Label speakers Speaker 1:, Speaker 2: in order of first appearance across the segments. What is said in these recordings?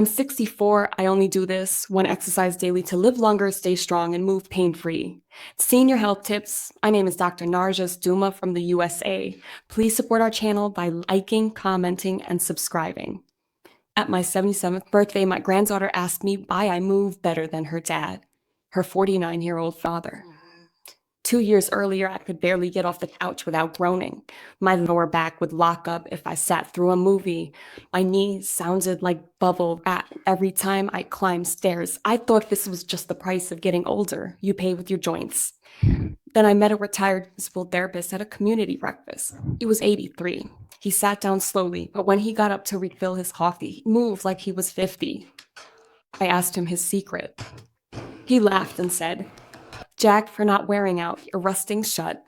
Speaker 1: I'm 64. I only do this one exercise daily to live longer, stay strong, and move pain-free. Senior Health Tips. My name is Dr. Narjas Duma from the USA. Please support our channel by liking, commenting, and subscribing. At my 77th birthday, my granddaughter asked me why I move better than her dad, her 49-year-old father. 2 years earlier, I could barely get off the couch without groaning. My lower back would lock up if I sat through a movie. My knees sounded like bubble wrap every time I climbed stairs. I thought this was just the price of getting older. You pay with your joints. Then I met a retired physical therapist at a community breakfast. He was 83. He sat down slowly, but when he got up to refill his coffee, he moved like he was 50. I asked him his secret. He laughed and said, "Jack, for not wearing out, you're rusting shut,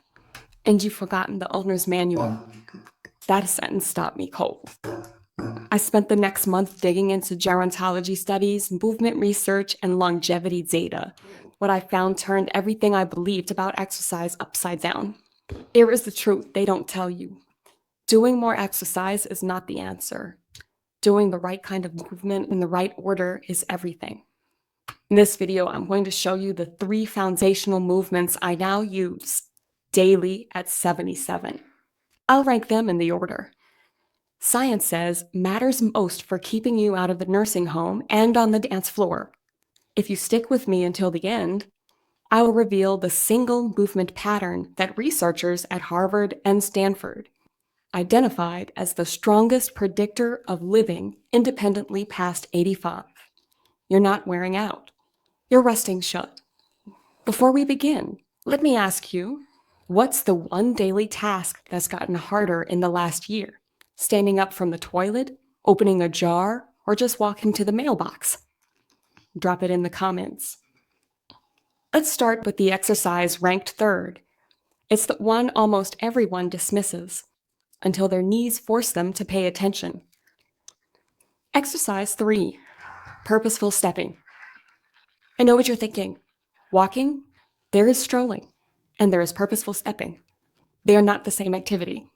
Speaker 1: and you've forgotten the owner's manual." That sentence stopped me cold. I spent the next month digging into gerontology studies, movement research, and longevity data. What I found turned everything I believed about exercise upside down. Here is the truth they don't tell you. Doing more exercise is not the answer. Doing the right kind of movement in the right order is everything. In this video, I'm going to show you the 3 foundational movements I now use daily at 77. I'll rank them in the order. Science says matters most for keeping you out of the nursing home and on the dance floor. If you stick with me until the end, I will reveal the single movement pattern that researchers at Harvard and Stanford identified as the strongest predictor of living independently past 85. You're not wearing out. You're resting shut. Before we begin, let me ask you, what's the one daily task that's gotten harder in the last year? Standing up from the toilet, opening a jar, or just walking to the mailbox? Drop it in the comments. Let's start with the exercise ranked third. It's the one almost everyone dismisses until their knees force them to pay attention. Exercise 3, purposeful stepping. I know what you're thinking. Walking, there is strolling, and there is purposeful stepping. They are not the same activity.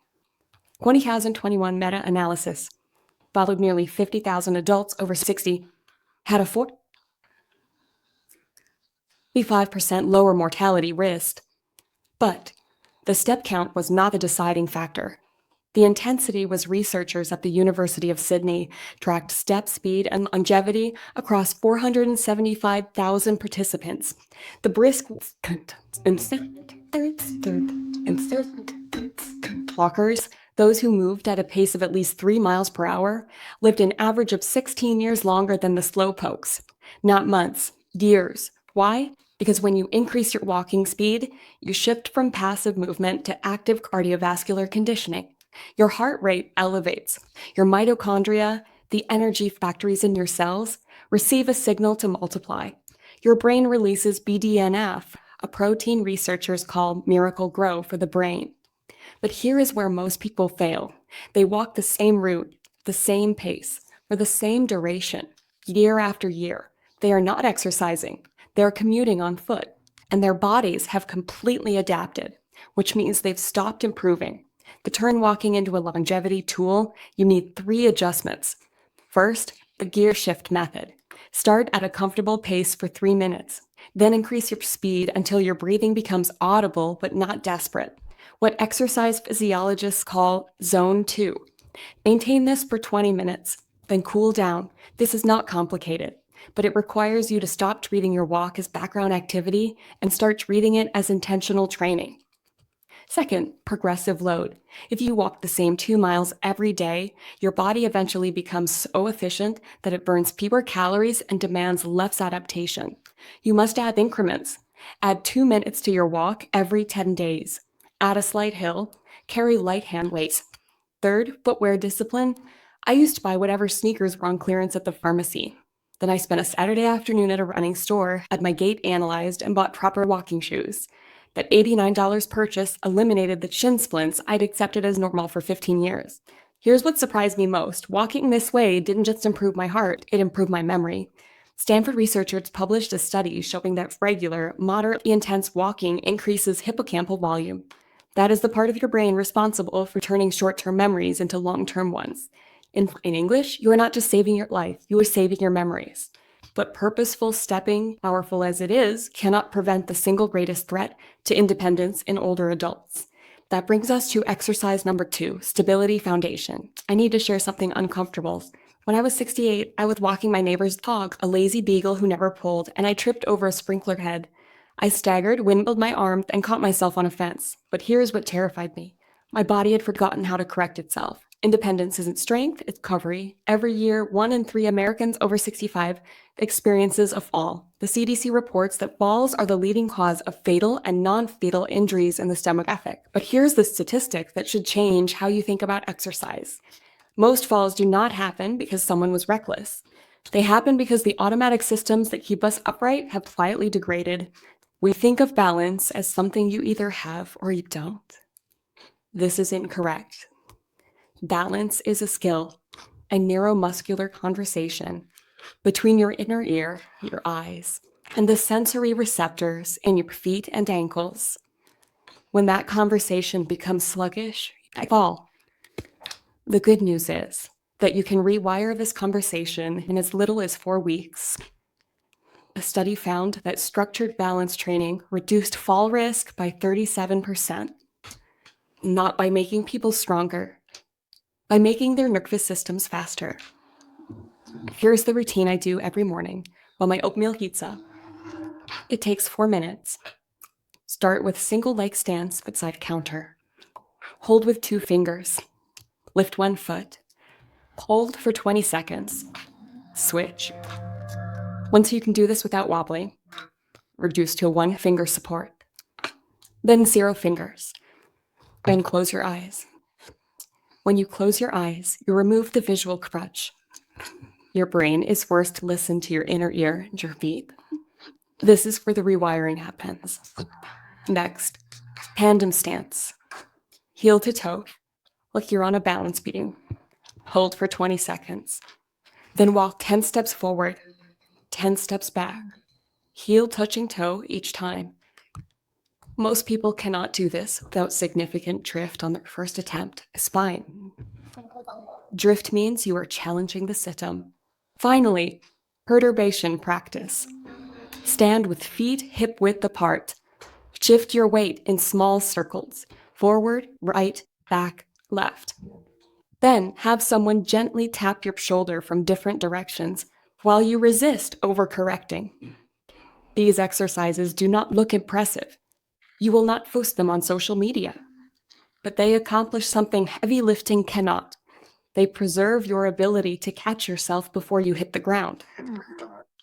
Speaker 1: 2021 meta-analysis followed nearly 50,000 adults over 60, had a 45% lower mortality risk. But the step count was not the deciding factor. The intensity was researchers at the University of Sydney tracked step speed and longevity across 475,000 participants. The brisk walkers, those who moved at a pace of at least 3 miles per hour, lived an average of 16 years longer than the slowpokes. Not months, years. Why? Because when you increase your walking speed, you shift from passive movement to active cardiovascular conditioning. Your heart rate elevates. Your mitochondria, the energy factories in your cells, receive a signal to multiply. Your brain releases BDNF, a protein researchers call miracle grow for the brain. But here is where most people fail. They walk the same route, the same pace, for the same duration, year after year. They are not exercising. They are commuting on foot, and their bodies have completely adapted, which means they've stopped improving. To turn walking into a longevity tool, you need 3 adjustments. First, the gear shift method. Start at a comfortable pace for 3 minutes. Then increase your speed until your breathing becomes audible but not desperate. What exercise physiologists call zone 2. Maintain this for 20 minutes, then cool down. This is not complicated, but it requires you to stop treating your walk as background activity and start treating it as intentional training. Second, progressive load. If you walk the same 2 miles every day, your body eventually becomes so efficient that it burns fewer calories and demands less adaptation. You must add increments. Add 2 minutes to your walk every 10 days. Add a slight hill. Carry light hand weights. Third, footwear discipline. I used to buy whatever sneakers were on clearance at the pharmacy. Then I spent a Saturday afternoon at a running store, had my gait analyzed, and bought proper walking shoes. That $89 purchase eliminated the shin splints I'd accepted as normal for 15 years. Here's what surprised me most. Walking this way didn't just improve my heart, it improved my memory. Stanford researchers published a study showing that regular, moderately intense walking increases hippocampal volume. That is the part of your brain responsible for turning short-term memories into long-term ones. In English, you are not just saving your life, you are saving your memories. But purposeful stepping, powerful as it is, cannot prevent the single greatest threat to independence in older adults. That brings us to exercise number 2, stability foundation. I need to share something uncomfortable. When I was 68, I was walking my neighbor's dog, a lazy beagle who never pulled, and I tripped over a sprinkler head. I staggered, windmilled my arm, and caught myself on a fence. But here's what terrified me. My body had forgotten how to correct itself. Independence isn't strength, it's recovery. Every year, 1 in 3 Americans over 65 experiences a fall. The CDC reports that falls are the leading cause of fatal and non-fatal injuries in the demographic. But here's the statistic that should change how you think about exercise. Most falls do not happen because someone was reckless. They happen because the automatic systems that keep us upright have quietly degraded. We think of balance as something you either have or you don't. This is incorrect. Balance is a skill, a neuromuscular conversation between your inner ear, your eyes, and the sensory receptors in your feet and ankles. When that conversation becomes sluggish, I fall. The good news is that you can rewire this conversation in as little as 4 weeks. A study found that structured balance training reduced fall risk by 37%, not by making people stronger, by making their nervous systems faster. Here's the routine I do every morning while my oatmeal heats up. It takes 4 minutes. Start with single leg stance beside counter. Hold with 2 fingers. Lift 1 foot. Hold for 20 seconds. Switch. Once you can do this without wobbling, reduce to a 1 finger support. Then 0 fingers. Then close your eyes. When you close your eyes, you remove the visual crutch. Your brain is forced to listen to your inner ear and your feet. This is where the rewiring happens. Next, tandem stance. Heel to toe, like you're on a balance beam. Hold for 20 seconds. Then walk 10 steps forward, 10 steps back. Heel touching toe each time. Most people cannot do this without significant drift on their first attempt, spine. Drift means you are challenging the system. Finally, perturbation practice. Stand with feet hip width apart. Shift your weight in small circles, forward, right, back, left. Then have someone gently tap your shoulder from different directions while you resist overcorrecting. These exercises do not look impressive. You will not post them on social media, but they accomplish something heavy lifting cannot. They preserve your ability to catch yourself before you hit the ground.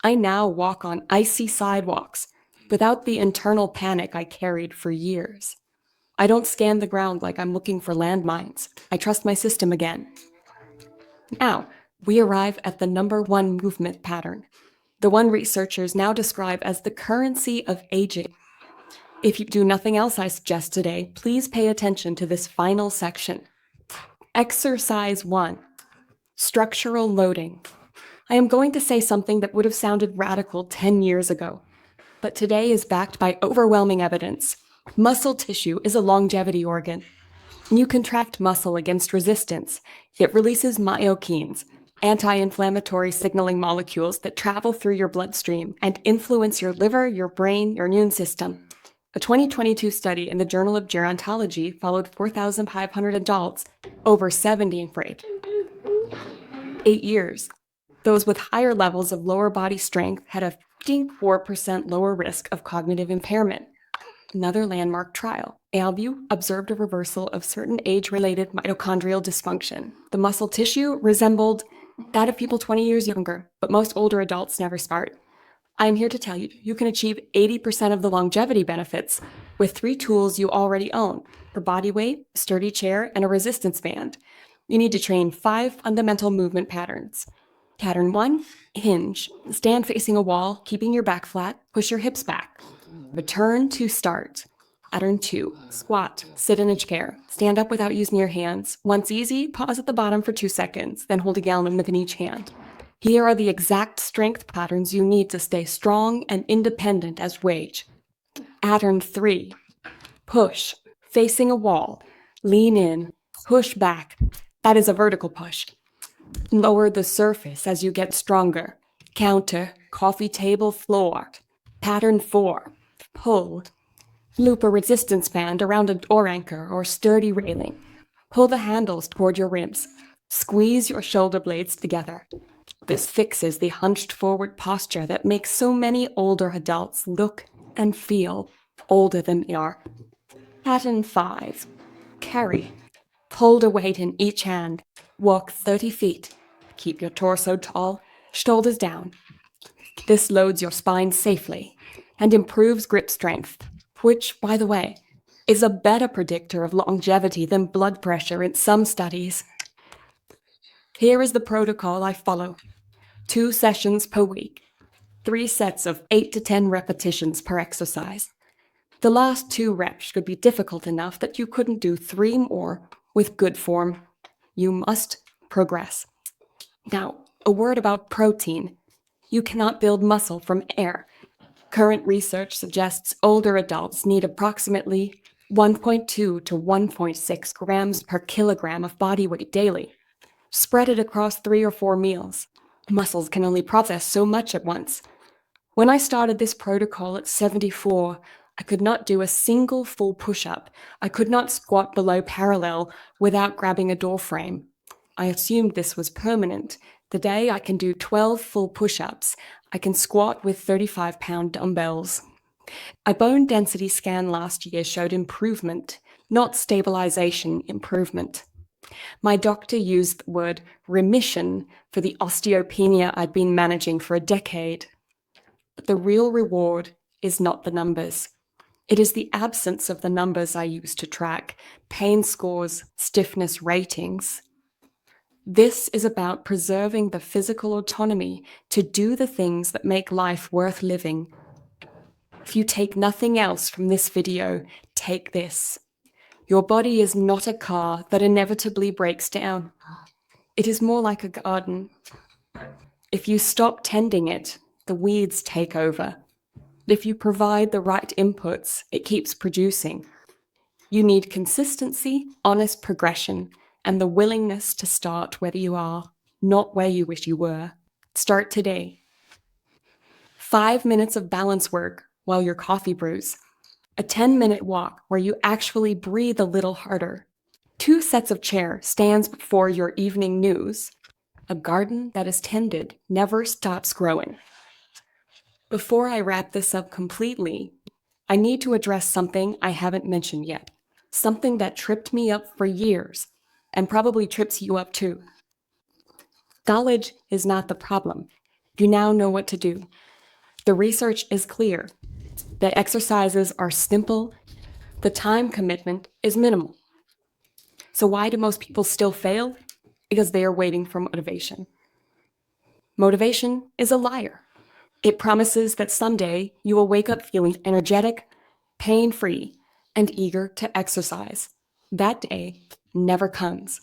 Speaker 1: I now walk on icy sidewalks without the internal panic I carried for years. I don't scan the ground like I'm looking for landmines. I trust my system again. Now, we arrive at the number 1 movement pattern, the one researchers now describe as the currency of aging. If you do nothing else I suggest today, please pay attention to this final section. Exercise 1, structural loading. I am going to say something that would have sounded radical 10 years ago, but today is backed by overwhelming evidence. Muscle tissue is a longevity organ. You contract muscle against resistance. It releases myokines, anti-inflammatory signaling molecules that travel through your bloodstream and influence your liver, your brain, your immune system. A 2022 study in the Journal of Gerontology followed 4,500 adults over 70 for 8 years. Those with higher levels of lower body strength had a 54% lower risk of cognitive impairment. Another landmark trial. Albu observed a reversal of certain age-related mitochondrial dysfunction. The muscle tissue resembled that of people 20 years younger, but most older adults never start. I'm here to tell you, you can achieve 80% of the longevity benefits with 3 tools you already own: for body weight, a sturdy chair, and a resistance band. You need to train 5 fundamental movement patterns. Pattern 1, hinge. Stand facing a wall, keeping your back flat, push your hips back. Return to start. Pattern 2, squat. Sit in a chair. Stand up without using your hands. Once easy, pause at the bottom for 2 seconds, then hold a gallon within each hand. Here are the exact strength patterns you need to stay strong and independent as wage. Pattern 3, push. Facing a wall. Lean in, push back. That is a vertical push. Lower the surface as you get stronger. Counter, coffee table, floor. Pattern 4. Pull. Loop a resistance band around a door anchor or sturdy railing. Pull the handles toward your ribs. Squeeze your shoulder blades together. This fixes the hunched forward posture that makes so many older adults look and feel older than they are. Pattern 5. Carry. Hold a weight in each hand. Walk 30 feet. Keep your torso tall, shoulders down. This loads your spine safely and improves grip strength, which, by the way, is a better predictor of longevity than blood pressure in some studies. Here is the protocol I follow. 2 sessions per week. 3 sets of 8 to 10 repetitions per exercise. The last 2 reps should be difficult enough that you couldn't do 3 more with good form. You must progress. Now, a word about protein. You cannot build muscle from air. Current research suggests older adults need approximately 1.2 to 1.6 grams per kilogram of body weight daily. Spread it across 3 or 4 meals. Muscles can only process so much at once. When I started this protocol at 74, I could not do a single full push-up. I could not squat below parallel without grabbing a door frame. I assumed this was permanent. Today I can do 12 full push-ups. I can squat with 35-pound dumbbells. A bone density scan last year showed improvement, not stabilization, improvement. My doctor used the word remission for the osteopenia I'd been managing for a decade. But the real reward is not the numbers. It is the absence of the numbers I use to track pain scores, stiffness ratings. This is about preserving the physical autonomy to do the things that make life worth living. If you take nothing else from this video, take this. Your body is not a car that inevitably breaks down. It is more like a garden. If you stop tending it, the weeds take over. If you provide the right inputs, it keeps producing. You need consistency, honest progression, and the willingness to start where you are, not where you wish you were. Start today. 5 minutes of balance work while your coffee brews. A 10-minute walk where you actually breathe a little harder. 2 sets of chair stands before your evening news. A garden that is tended never stops growing. Before I wrap this up completely, I need to address something I haven't mentioned yet. Something that tripped me up for years, and probably trips you up too. Knowledge is not the problem. You now know what to do. The research is clear. The exercises are simple. The time commitment is minimal. So why do most people still fail? Because they are waiting for motivation. Motivation is a liar. It promises that someday you will wake up feeling energetic, pain-free, and eager to exercise. That day never comes.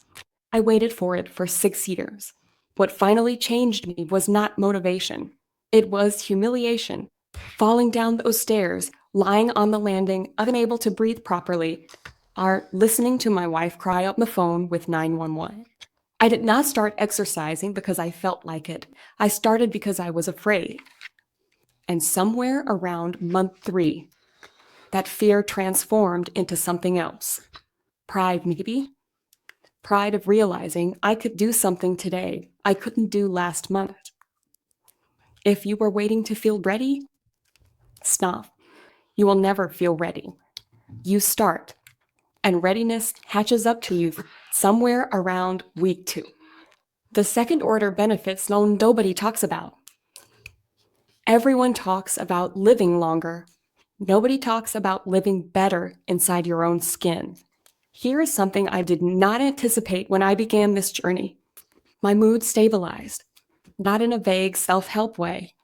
Speaker 1: I waited for it for 6 years. What finally changed me was not motivation. It was humiliation. Falling down those stairs, lying on the landing, unable to breathe properly, or listening to my wife cry on the phone with 911. I did not start exercising because I felt like it. I started because I was afraid. And somewhere around month 3, that fear transformed into something else. Pride, maybe? Pride of realizing I could do something today I couldn't do last month. If you were waiting to feel ready, stop. You will never feel ready. You start, and readiness hatches up to you somewhere around week 2. The second order benefits nobody talks about. Everyone talks about living longer. Nobody talks about living better inside your own skin. Here is something I did not anticipate when I began this journey. My mood stabilized, not in a vague self-help way,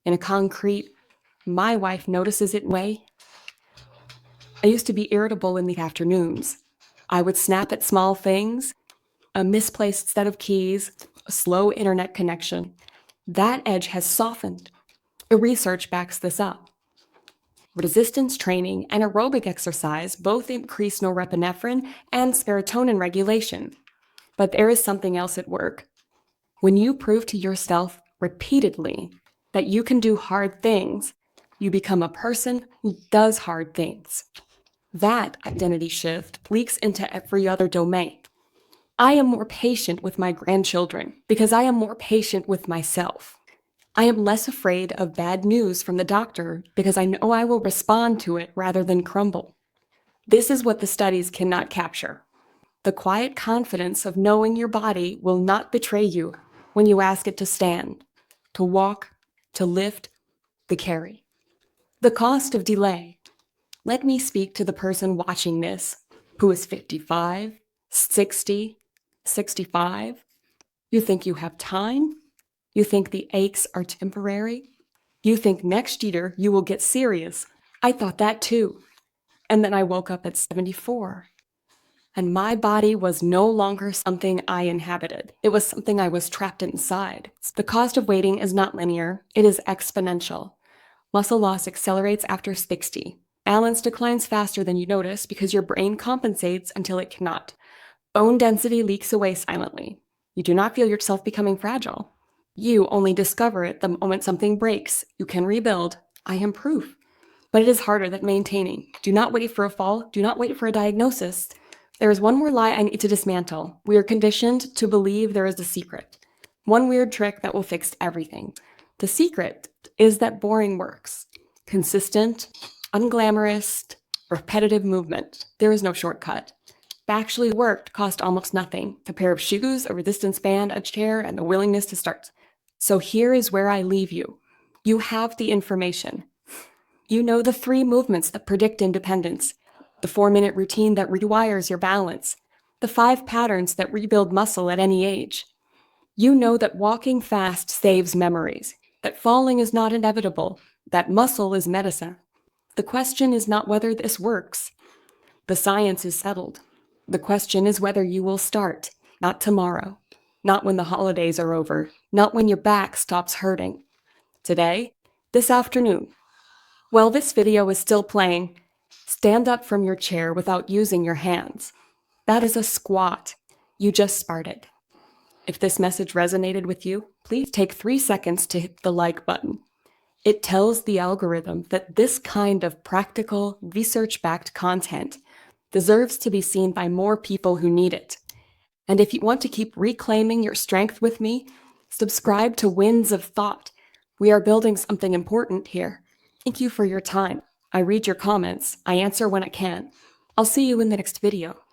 Speaker 1: in a concrete, my wife notices it way. I used to be irritable in the afternoons. I would snap at small things, a misplaced set of keys, a slow internet connection. That edge has softened. The research backs this up. Resistance training and aerobic exercise both increase norepinephrine and serotonin regulation. But there is something else at work. When you prove to yourself repeatedly that you can do hard things, you become a person who does hard things. That identity shift leaks into every other domain. I am more patient with my grandchildren because I am more patient with myself. I am less afraid of bad news from the doctor because I know I will respond to it rather than crumble. This is what the studies cannot capture. The quiet confidence of knowing your body will not betray you when you ask it to stand, to walk, to lift, to carry. The cost of delay. Let me speak to the person watching this who is 55, 60, 65. You think you have time? You think the aches are temporary? You think next year you will get serious. I thought that too. And then I woke up at 74. And my body was no longer something I inhabited. It was something I was trapped inside. The cost of waiting is not linear, it is exponential. Muscle loss accelerates after 60. Balance declines faster than you notice because your brain compensates until it cannot. Bone density leaks away silently. You do not feel yourself becoming fragile. You only discover it the moment something breaks. You can rebuild. I am proof. But it is harder than maintaining. Do not wait for a fall. Do not wait for a diagnosis. There is one more lie I need to dismantle. We are conditioned to believe there is a secret. One weird trick that will fix everything. The secret is that boring works. Consistent, unglamorous, repetitive movement. There is no shortcut. What actually worked cost almost nothing. A pair of shoes, a resistance band, a chair, and the willingness to start. So here is where I leave you. You have the information. You know the 3 movements that predict independence, the 4-minute routine that rewires your balance, the 5 patterns that rebuild muscle at any age. You know that walking fast saves memories, that falling is not inevitable, that muscle is medicine. The question is not whether this works. The science is settled. The question is whether you will start, not tomorrow, not when the holidays are over, not when your back stops hurting. Today, this afternoon. While this video is still playing, stand up from your chair without using your hands. That is a squat. You just started. If this message resonated with you, please take 3 seconds to hit the like button. It tells the algorithm that this kind of practical, research-backed content deserves to be seen by more people who need it. And if you want to keep reclaiming your strength with me, subscribe to Winds of Thought. We are building something important here. Thank you for your time. I read your comments. I answer when I can. I'll see you in the next video.